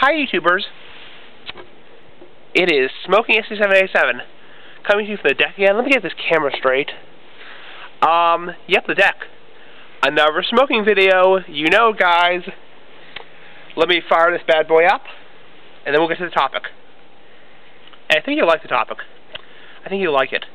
Hi YouTubers, it is Smoking SC787 coming to you from the deck again. Let me get this camera straight. Yep, the deck. Another smoking video, you know guys. Let me fire this bad boy up, and then we'll get to the topic. And I think you'll like the topic. I think you'll like it.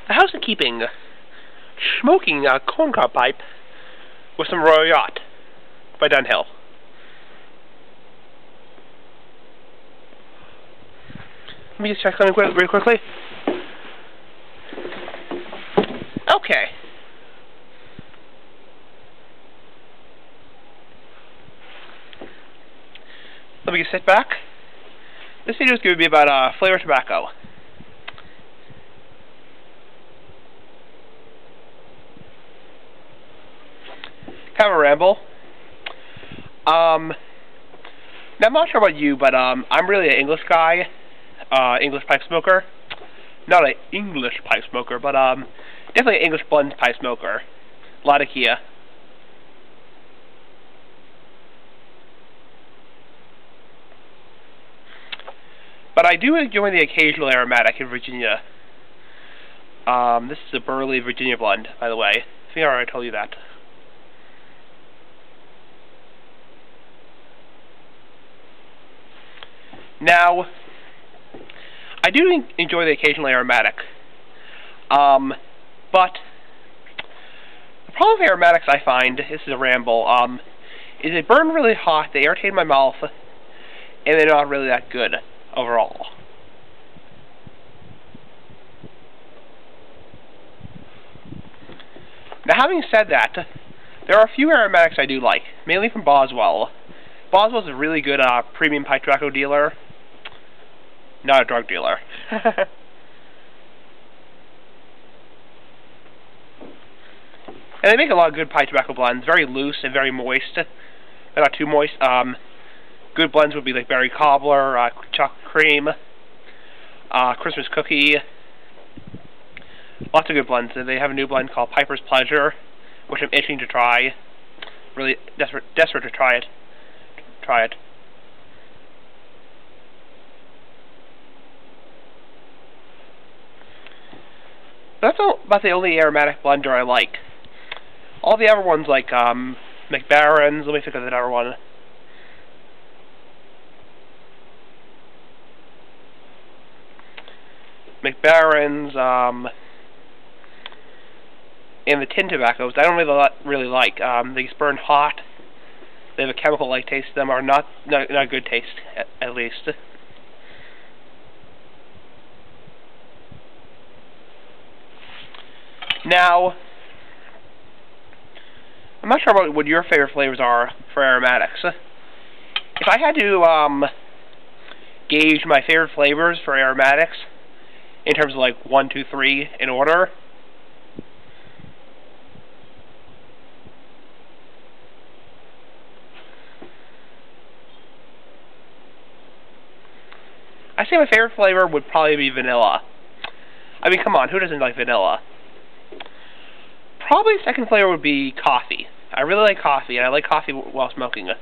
The housekeeping, smoking a corncob pipe with some Royal Yacht by Dunhill. Let me just check something really quickly. Okay. Let me just sit back. This video is going to be about flavored tobacco. Kind of a ramble. Now I'm not sure about you, but I'm really an English guy, English pipe smoker. Not an English pipe smoker, but definitely an English blend pipe smoker. A lot of Kia. But I do enjoy the occasional Aromatic in Virginia. This is a Burley Virginia blend, by the way. I think I already told you that. Now, I do enjoy the occasional Aromatic, but the problem with Aromatics I find, this is a ramble, is they burn really hot, they irritate my mouth, and they're not really that good overall. Now, having said that, there are a few Aromatics I do like, mainly from Boswell. Boswell's a really good premium pipe tobacco dealer. Not a drug dealer. And they make a lot of good pipe tobacco blends, very loose and very moist. They're not too moist. Good blends would be like berry cobbler, chocolate cream, Christmas cookie. Lots of good blends. They have a new blend called Piper's Pleasure, which I'm itching to try. Really desperate to try it. That's about the only Aromatic blender I like. All the other ones, like McBaron's, let me think of the other one. McBaron's, and the tin tobaccos, I don't really like. They just burn hot. They have a chemical-like taste to them, or not a good taste, at least. Now, I'm not sure about what your favorite flavors are for Aromatics. If I had to gauge my favorite flavors for Aromatics in terms of like 1, 2, 3 in order, I say my favorite flavor would probably be vanilla. I mean, come on, who doesn't like vanilla? Probably second flavor would be coffee. I really like coffee, and I like coffee while smoking it.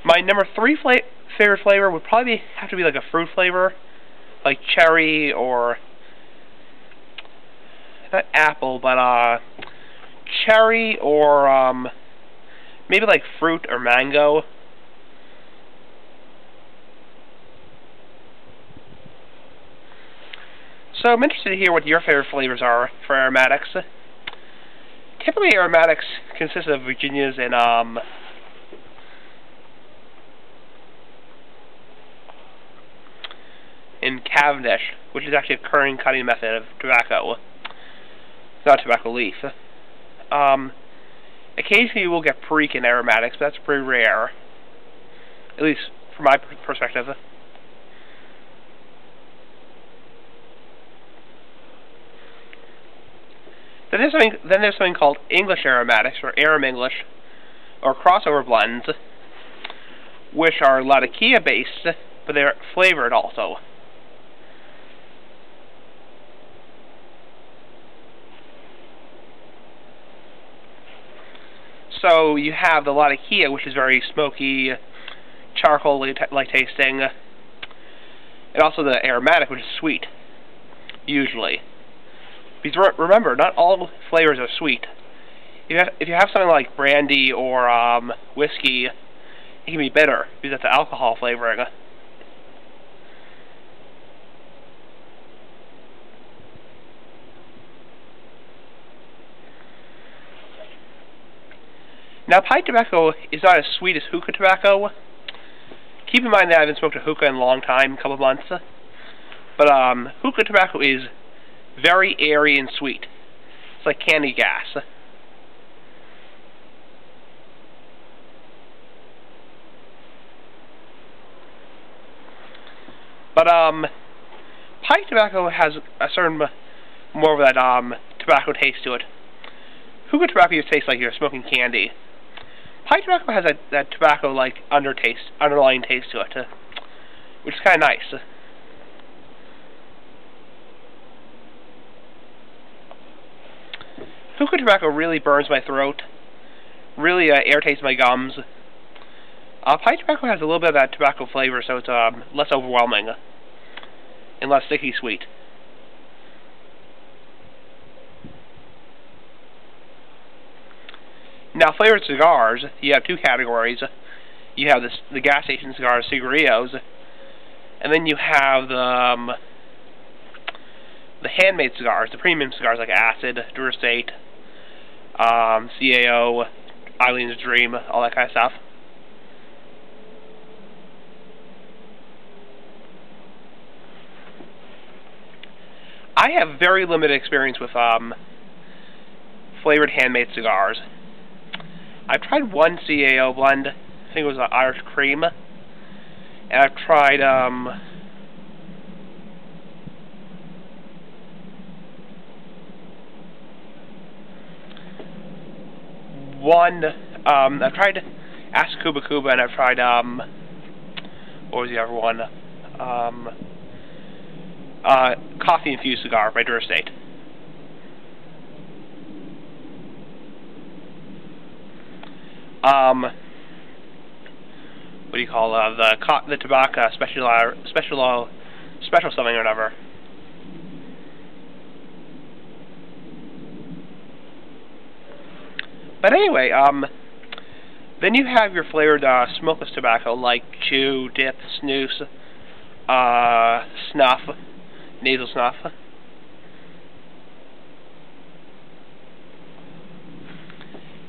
My number 3 favorite flavor would probably have to be like a fruit flavor, like cherry or not apple, but cherry or maybe like fruit or mango. So I'm interested to hear what your favorite flavors are for Aromatics. Typically Aromatics consist of Virginias and Cavendish, which is actually a current cutting method of tobacco. not tobacco leaf. Occasionally you will get perique in aromatics, but that's pretty rare. At least from my perspective. Then there's something called English aromatics, or Arom English, or crossover blends, which are Latakia based, but they're flavored also. So you have the Latakia, which is very smoky, charcoal-like tasting, and also the aromatic, which is sweet, usually. Because remember, not all flavors are sweet. If you have something like brandy or whiskey, it can be bitter because that's alcohol flavoring. Now, pipe tobacco is not as sweet as hookah tobacco. Keep in mind that I haven't smoked a hookah in a long time, a couple of months. But hookah tobacco is very airy and sweet. It's like candy gas. But pipe tobacco has a certain more of that tobacco taste to it. Hookah tobacco just tastes like you're smoking candy. Pipe tobacco has that tobacco-like underlying taste to it, which is kind of nice. Hookah tobacco really burns my throat, really irritates my gums. Pipe tobacco has a little bit of that tobacco flavor, so it's less overwhelming and less sticky sweet. Now, flavored cigars, you have two categories. You have the gas station cigars, Cigars, and then you have the handmade cigars, the premium cigars like Acid, Durastate, CAO, Eileen's Dream, all that kind of stuff. I have very limited experience with flavored handmade cigars. I've tried one CAO blend, I think it was Irish Cream, and I've tried I've tried Ask Cuba Cuba, and I've tried what was the other one? Coffee infused cigar by Durastate. What do you call the tobacco special something or whatever. But anyway, then you have your flavored smokeless tobacco like chew, dip, snus, snuff, nasal snuff.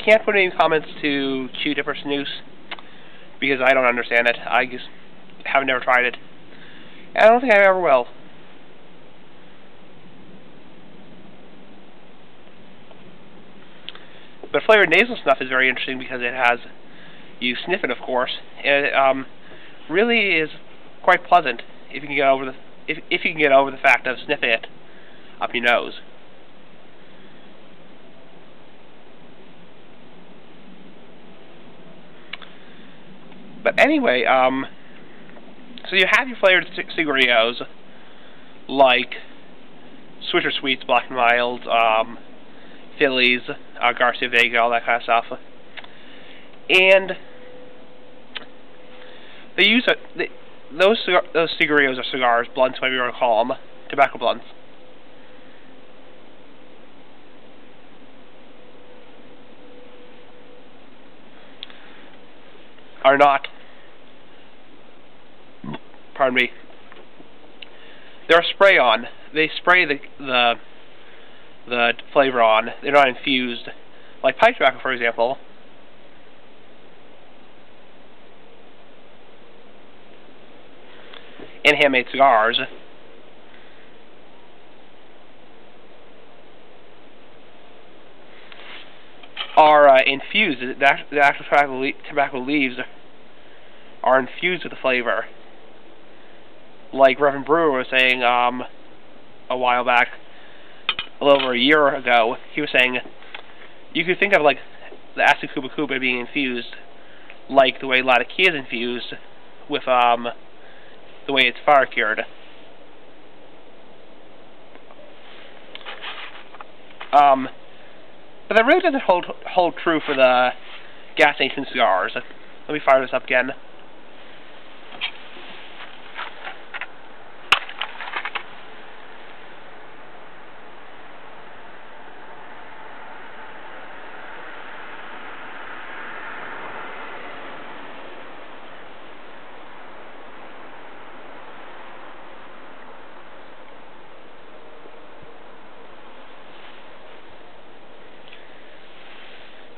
Can't put any comments to chew, dip, or snus because I don't understand it. I just have never tried it. And I don't think I ever will. But flavored nasal snuff is very interesting because it has, you sniff it, of course, and it really is quite pleasant if you can get over if you can get over the fact of sniffing it up your nose. But anyway, so you have your flavored Cigars like Swisher Sweets, Black and Mild, Phillies, Garcia Vega, all that kind of stuff. And they use those Cigars are cigars, blunts, whatever you want to call them, tobacco blunts. Are not, pardon me, they're a spray on. They spray the flavor on. They're not infused. Like pipe tobacco, for example. And handmade cigars. are infused. The actual tobacco leaves are infused with the flavor. Like Reverend Brewer was saying a while back, a little over a year ago, he was saying you could think of like the acid Cuba Cuba being infused like the way Latakia is infused with the way it's fire cured. But that really doesn't hold true for the gas station cigars. Let me fire this up again.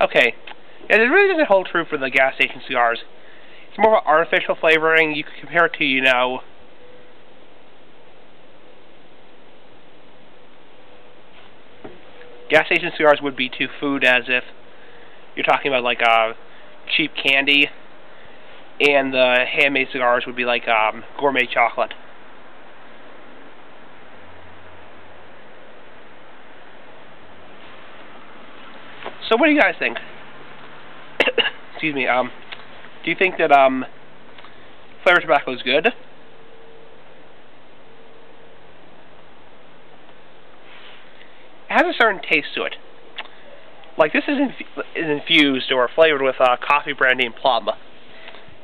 Okay, yeah, it really doesn't hold true for the gas station cigars. It's more of an artificial flavoring. You could compare it to, you know, gas station cigars would be to food as if you're talking about like cheap candy, and the handmade cigars would be like gourmet chocolate. So what do you guys think? Excuse me, do you think that flavored tobacco is good? It has a certain taste to it. Like this is infused or flavored with coffee, brandy, and plum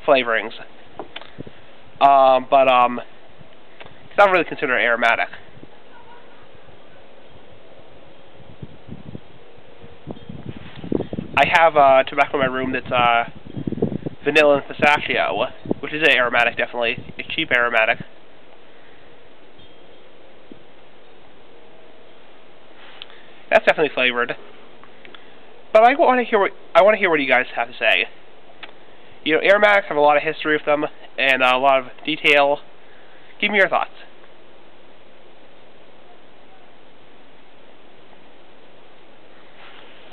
flavorings. But it's not really considered aromatic. I have tobacco in my room that's vanilla and pistachio, which is an aromatic, definitely. A cheap aromatic. That's definitely flavored. But I want to hear what you guys have to say. You know, aromatics have a lot of history with them and a lot of detail. Give me your thoughts.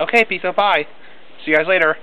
Okay, peace out, bye. See you guys later.